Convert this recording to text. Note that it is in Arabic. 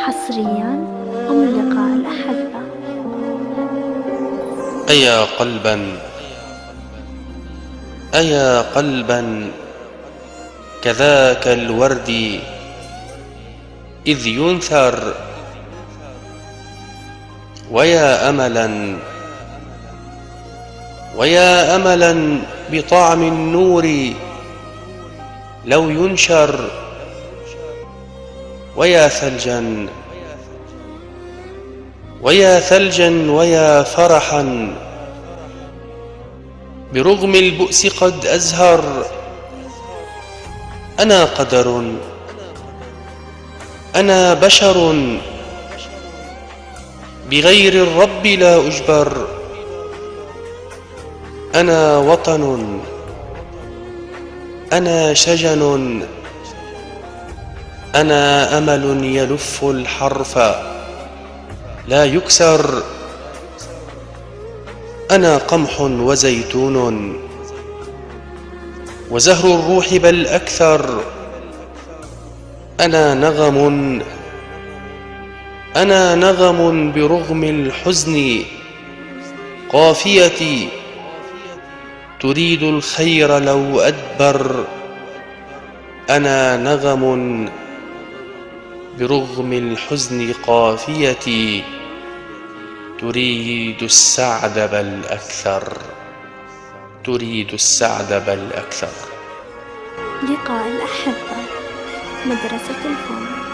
حصريا ضمن لقاء الأحبة. أيا قلبا كذاك الورد إذ ينثر، ويا أملا بطعم النور لو ينشر، ويا ثلجا ويا فرحا برغم البؤس قد أزهر. أنا قدر، أنا بشر، بغير الرب لا أجبر. أنا وطن، أنا شجن، أنا أمل يلف الحرف لا يكسر. أنا قمح وزيتون وزهر الروح بل أكثر. أنا نغم برغم الحزن، قافيتي تريد الخير لو أدبر. أنا نغم برغم الحزن، قافيتي تريد السعد بل أكثر. لقاء الأحبة، مدرسة الفن.